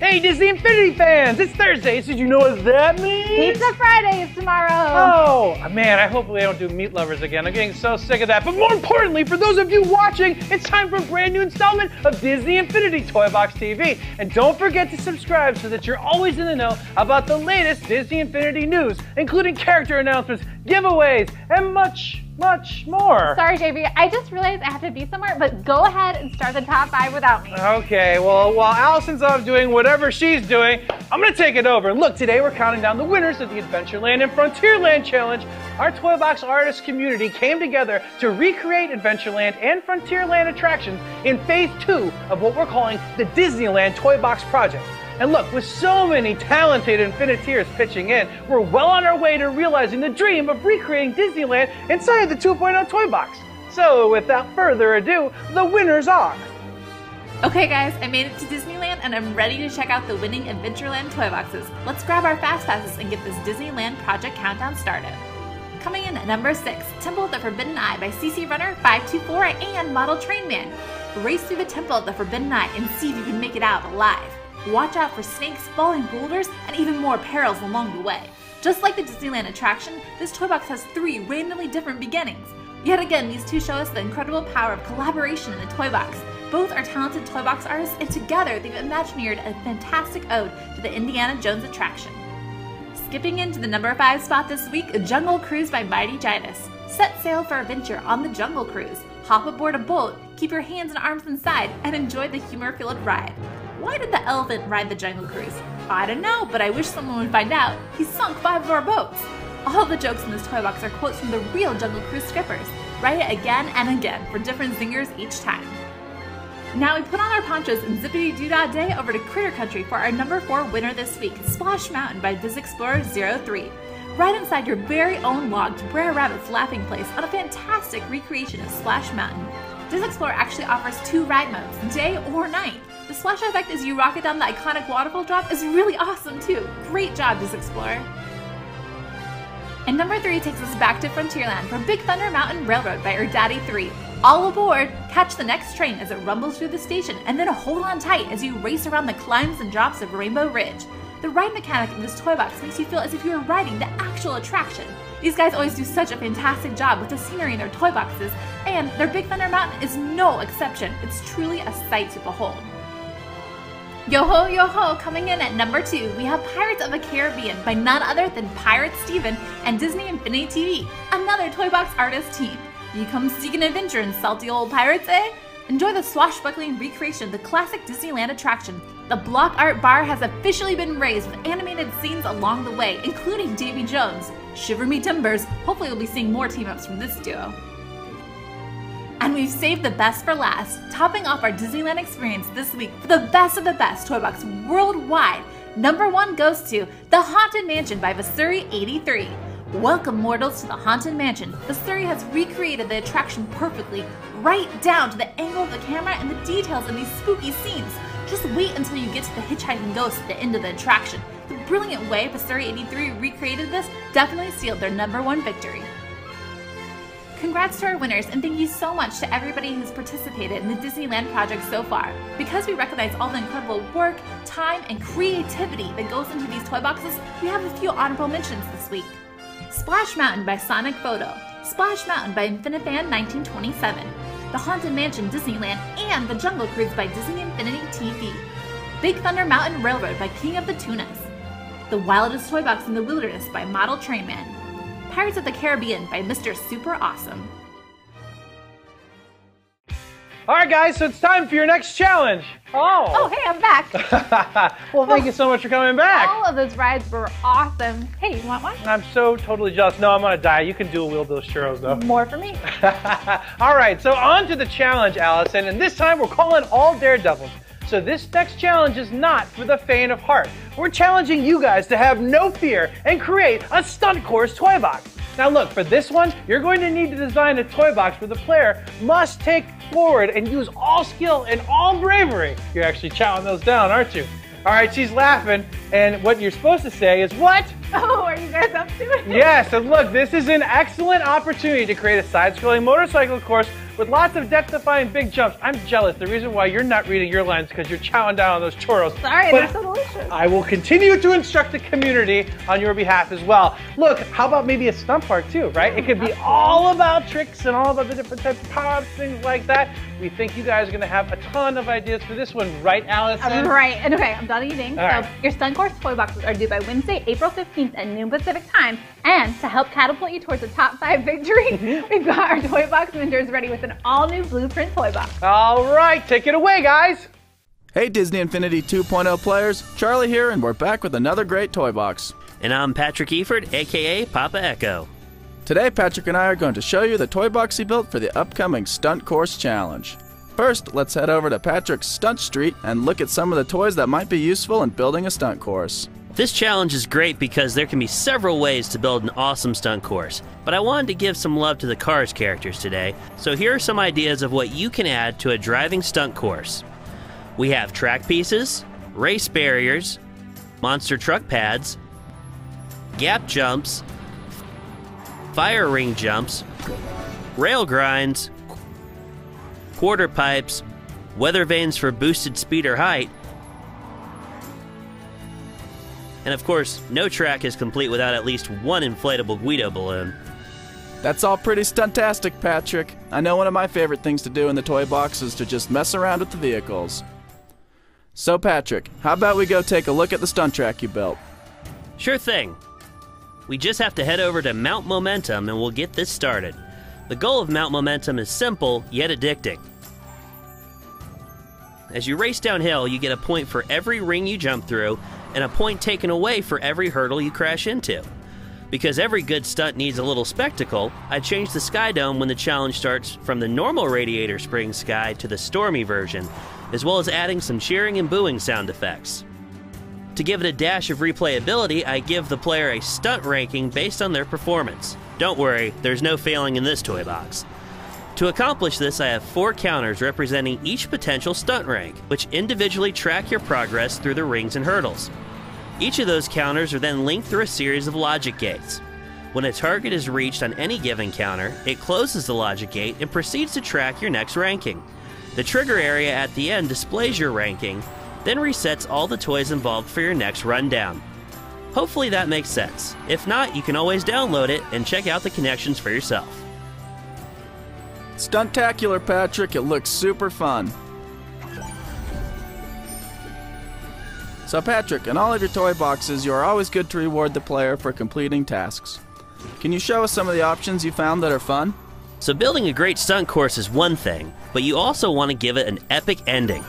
Hey Disney Infinity fans, it's Thursday, so you know what that means? Pizza Friday is tomorrow. Oh, man, I hope they don't do meat lovers again. I'm getting so sick of that. But more importantly, for those of you watching, it's time for a brand new installment of Disney Infinity Toy Box TV. And don't forget to subscribe so that you're always in the know about the latest Disney Infinity news, including character announcements, giveaways, and much more. Sorry, JV, I just realized I have to be somewhere, but go ahead and start the top 5 without me. Okay, well, while Allison's off doing whatever she's doing, I'm gonna take it over. Look, today we're counting down the winners of the Adventureland and Frontierland Challenge. Our Toy Box artist community came together to recreate Adventureland and Frontierland attractions in Phase 2 of what we're calling the Disneyland Toy Box Project. And look, with so many talented Infiniteers pitching in, we're well on our way to realizing the dream of recreating Disneyland inside the 2.0 Toy Box. So without further ado, the winners are... Okay guys, I made it to Disneyland and I'm ready to check out the winning Adventureland toy boxes. Let's grab our fast passes and get this Disneyland project countdown started. Coming in at number 6, Temple of the Forbidden Eye by CC Runner 524 and Model Train Man. Race through the Temple of the Forbidden Eye and see if you can make it out alive. Watch out for snakes, falling boulders, and even more perils along the way. Just like the Disneyland attraction, this toy box has 3 randomly different beginnings. Yet again, these two show us the incredible power of collaboration in the toy box. Both are talented toy box artists, and together they've imagineered a fantastic ode to the Indiana Jones attraction. Skipping into the number 5 spot this week, Jungle Cruise by Mighty Ginas. Set sail for adventure on the Jungle Cruise. Hop aboard a boat, keep your hands and arms inside, and enjoy the humor-filled ride. Why did the elephant ride the Jungle Cruise? I don't know, but I wish someone would find out. He sunk 5 of our boats. All the jokes in this toy box are quotes from the real Jungle Cruise skippers. Write it again and again for different zingers each time. Now we put on our ponchos and zippity-doo-dah day over to Critter Country for our number 4 winner this week, Splash Mountain by Diz Explorer 03. Ride inside your very own log to Brer Rabbit's laughing place on a fantastic recreation of Splash Mountain. Diz Explorer actually offers 2 ride modes, day or night. The splash effect as you rocket down the iconic waterfall drop is really awesome too. Great job, Diz Explorer. And number 3 takes us back to Frontierland for Big Thunder Mountain Railroad by Daddy 3. All aboard! Catch the next train as it rumbles through the station, and then hold on tight as you race around the climbs and drops of Rainbow Ridge. The ride mechanic in this toy box makes you feel as if you are riding the actual attraction. These guys always do such a fantastic job with the scenery in their toy boxes, and their Big Thunder Mountain is no exception. It's truly a sight to behold. Yo ho, coming in at number 2, we have Pirates of the Caribbean by none other than Pirate Steven and Disney Infinity TV, another toy box artist team. You come seeking adventure in salty old pirates, eh? Enjoy the swashbuckling recreation of the classic Disneyland attraction. The block art bar has officially been raised with animated scenes along the way, including Davy Jones. Shiver me timbers, hopefully we'll be seeing more team-ups from this duo. And we've saved the best for last, topping off our Disneyland experience this week for the best of the best toy box worldwide. Number 1 goes to The Haunted Mansion by Vasuri 83. Welcome mortals to the Haunted Mansion. Vasuri has recreated the attraction perfectly, right down to the angle of the camera and the details in these spooky scenes. Just wait until you get to the hitchhiking ghost at the end of the attraction. The brilliant way Vasuri 83 recreated this definitely sealed their number 1 victory. Congrats to our winners, and thank you so much to everybody who's participated in the Disneyland project so far. Because we recognize all the incredible work, time, and creativity that goes into these toy boxes, we have a few honorable mentions this week. Splash Mountain by Sonic Photo, Splash Mountain by Infinifan 1927, The Haunted Mansion Disneyland, and The Jungle Cruise by Disney Infinity TV, Big Thunder Mountain Railroad by King of the Tunas, The Wildest Toy Box in the Wilderness by Model Train Man, Pirates of the Caribbean by Mr. Super Awesome. Alright guys, so it's time for your next challenge. Oh, hey, I'm back. Well, thank you so much for coming back. All of those rides were awesome. Hey, you want one? I'm so totally jealous. No, I'm on a diet. You can dual wield those churros though. More for me. Alright, so on to the challenge, Allison, and this time we're calling all daredevils. So this next challenge is not for the faint of heart. We're challenging you guys to have no fear and create a stunt course toy box. Now look, for this one, you're going to need to design a toy box where the player must take forward and use all skill and all bravery. You're actually chowing those down, aren't you? All right, she's laughing, and what you're supposed to say is what? Oh, are you guys up to it? Yes, and look, this is an excellent opportunity to create a side-scrolling motorcycle course with lots of death-defying big jumps. I'm jealous. The reason why you're not reading your lines is because you're chowing down on those churros. Sorry, but they're so delicious. I will continue to instruct the community on your behalf as well. Look, how about maybe a stunt park too, right? It could be all about tricks and all about the different types of power-ups, things like that. We think you guys are going to have a ton of ideas for this one, right, Allison? Right, and okay, I'm done eating. All right. So your stunt course toy boxes are due by Wednesday, April 15th at noon Pacific time. And to help catapult you towards the top 5 victory, we've got our toy box vendors ready with an all-new blueprint toy box. All right, take it away, guys. Hey Disney Infinity 2.0 players, Charlie here, and we're back with another great toy box. And I'm Patrick Eford, aka Papa Echo. Today Patrick and I are going to show you the toy box he built for the upcoming Stunt Course Challenge. First, let's head over to Patrick's Stunt Street and look at some of the toys that might be useful in building a stunt course. This challenge is great because there can be several ways to build an awesome stunt course, but I wanted to give some love to the Cars characters today, so here are some ideas of what you can add to a driving stunt course. We have track pieces, race barriers, monster truck pads, gap jumps, fire ring jumps, rail grinds, quarter pipes, weather vanes for boosted speed or height, and of course, no track is complete without at least one inflatable Guido balloon. That's all pretty stuntastic, Patrick. I know one of my favorite things to do in the toy box is to just mess around with the vehicles. So Patrick, how about we go take a look at the stunt track you built? Sure thing. We just have to head over to Mount Momentum and we'll get this started. The goal of Mount Momentum is simple, yet addicting. As you race downhill, you get a point for every ring you jump through, and a point taken away for every hurdle you crash into. Because every good stunt needs a little spectacle, I changed the Sky Dome when the challenge starts from the normal Radiator Springs sky to the stormy version, as well as adding some cheering and booing sound effects. To give it a dash of replayability, I give the player a stunt ranking based on their performance. Don't worry, there's no failing in this toy box. To accomplish this, I have 4 counters representing each potential stunt rank, which individually track your progress through the rings and hurdles. Each of those counters are then linked through a series of logic gates. When a target is reached on any given counter, it closes the logic gate and proceeds to track your next ranking. The trigger area at the end displays your ranking, then resets all the toys involved for your next rundown. Hopefully that makes sense. If not, you can always download it and check out the connections for yourself. Stuntacular, Patrick. It looks super fun. So Patrick, in all of your toy boxes, you are always good to reward the player for completing tasks. Can you show us some of the options you found that are fun? So building a great stunt course is one thing, but you also want to give it an epic ending.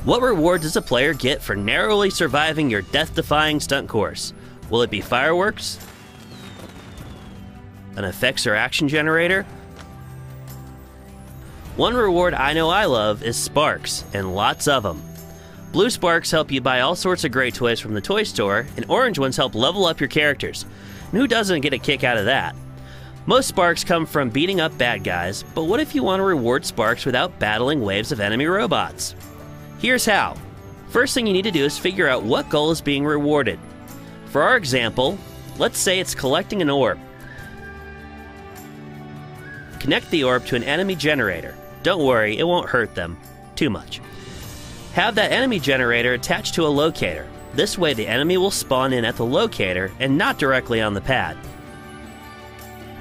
What reward does a player get for narrowly surviving your death-defying stunt course? Will it be fireworks? An effects or action generator? One reward I know I love is sparks, and lots of them. Blue sparks help you buy all sorts of great toys from the toy store, and orange ones help level up your characters. And who doesn't get a kick out of that? Most sparks come from beating up bad guys, but what if you want to reward sparks without battling waves of enemy robots? Here's how. First thing you need to do is figure out what goal is being rewarded. For our example, let's say it's collecting an orb. Connect the orb to an enemy generator. Don't worry, it won't hurt them too much. Have that enemy generator attached to a locator. This way the enemy will spawn in at the locator and not directly on the pad.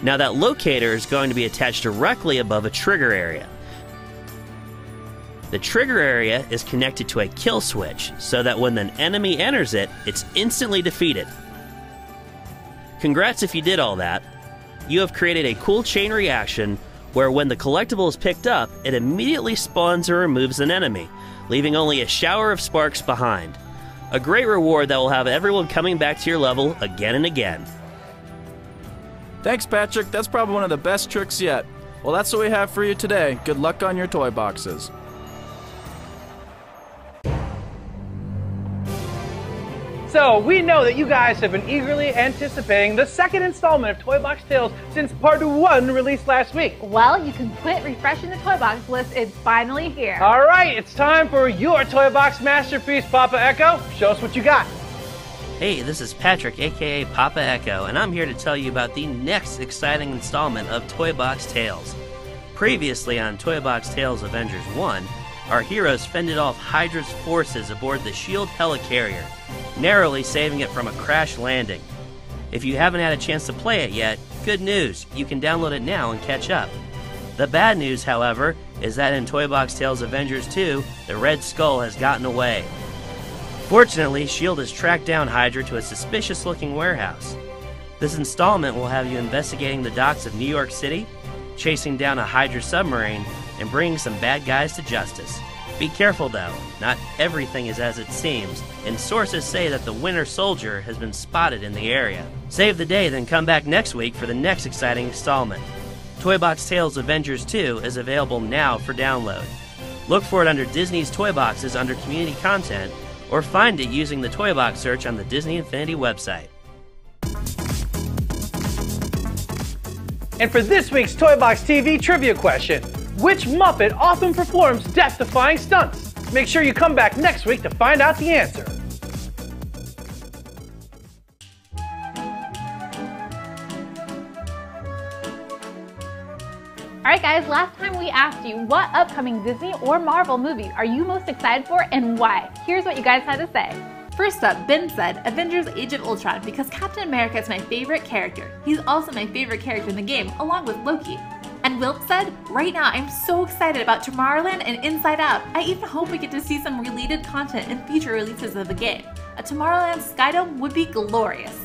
Now that locator is going to be attached directly above a trigger area. The trigger area is connected to a kill switch so that when an enemy enters it, it's instantly defeated. Congrats if you did all that. You have created a cool chain reaction where when the collectible is picked up, it immediately spawns or removes an enemy, leaving only a shower of sparks behind. A great reward that will have everyone coming back to your level again and again. Thanks, Patrick. That's probably one of the best tricks yet. Well, that's what we have for you today. Good luck on your toy boxes. So we know that you guys have been eagerly anticipating the second installment of Toy Box Tales since part 1 released last week. Well, you can quit refreshing the toy box list. It's finally here. All right, it's time for your Toy Box masterpiece, Papa Echo. Show us what you got. Hey, this is Patrick, aka Papa Echo, and I'm here to tell you about the next exciting installment of Toy Box Tales. Previously on Toy Box Tales Avengers 1, our heroes fended off Hydra's forces aboard the SHIELD helicarrier, narrowly saving it from a crash landing. If you haven't had a chance to play it yet, good news, you can download it now and catch up. The bad news, however, is that in Toy Box Tales Avengers 2, the Red Skull has gotten away. Fortunately, SHIELD has tracked down Hydra to a suspicious-looking warehouse. This installment will have you investigating the docks of New York City, chasing down a Hydra submarine, and bringing some bad guys to justice. Be careful though, not everything is as it seems, and sources say that the Winter Soldier has been spotted in the area. Save the day, then come back next week for the next exciting installment. Toy Box Tales Avengers 2 is available now for download. Look for it under Disney's Toy Boxes under Community Content, or find it using the Toy Box search on the Disney Infinity website. And for this week's Toy Box TV trivia question, which Muppet often performs death-defying stunts? Make sure you come back next week to find out the answer. Alright guys, last time we asked you what upcoming Disney or Marvel movie are you most excited for and why? Here's what you guys had to say. First up, Ben said Avengers Age of Ultron because Captain America is my favorite character. He's also my favorite character in the game, along with Loki. And Wilt said, right now I'm so excited about Tomorrowland and Inside Out. I even hope we get to see some related content in future releases of the game. A Tomorrowland Skydome would be glorious.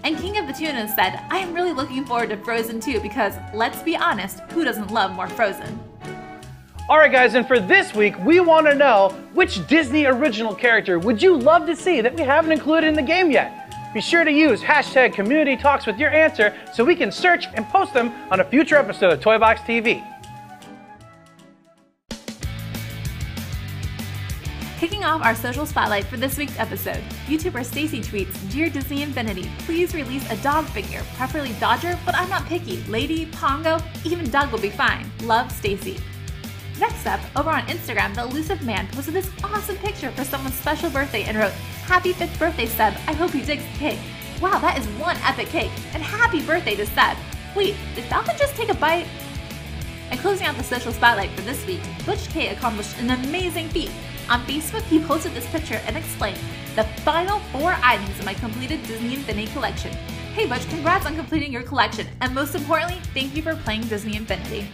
And King of the Tunas said, I am really looking forward to Frozen 2 because, let's be honest, who doesn't love more Frozen? Alright guys, and for this week, we want to know which Disney original character would you love to see that we haven't included in the game yet? Be sure to use hashtag CommunityTalks with your answer so we can search and post them on a future episode of Toy Box TV. Kicking off our social spotlight for this week's episode, YouTuber Stacy tweets, Dear Disney Infinity, please release a dog figure, preferably Dodger, but I'm not picky. Lady, Pongo, even Doug will be fine. Love, Stacy. Next up, over on Instagram, the Elusive Man posted this awesome picture for someone's special birthday and wrote, Happy 5th birthday, Seb. I hope he digs the cake. Wow, that is one epic cake. And happy birthday to Seb. Wait, did Falcon just take a bite? And closing out the social spotlight for this week, Butch K accomplished an amazing feat. On Facebook, he posted this picture and explained, the final 4 items in my completed Disney Infinity collection. Hey Butch, congrats on completing your collection. And most importantly, thank you for playing Disney Infinity.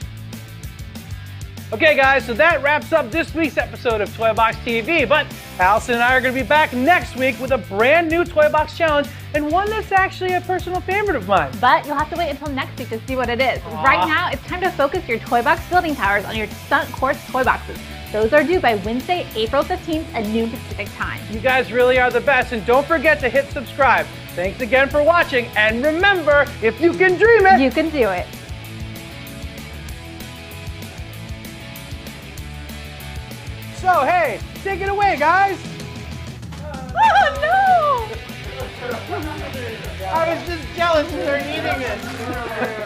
Okay guys, so that wraps up this week's episode of Toy Box TV, but Allison and I are going to be back next week with a brand new Toy Box challenge, and one that's actually a personal favorite of mine. But you'll have to wait until next week to see what it is. Right now, it's time to focus your Toy Box building towers on your stunt course toy boxes. Those are due by Wednesday, April 15th at noon Pacific time. You guys really are the best, and don't forget to hit subscribe. Thanks again for watching, and remember, if you can dream it, you can do it. So, hey, take it away, guys. Oh, no! I was just jealous that they're eating it.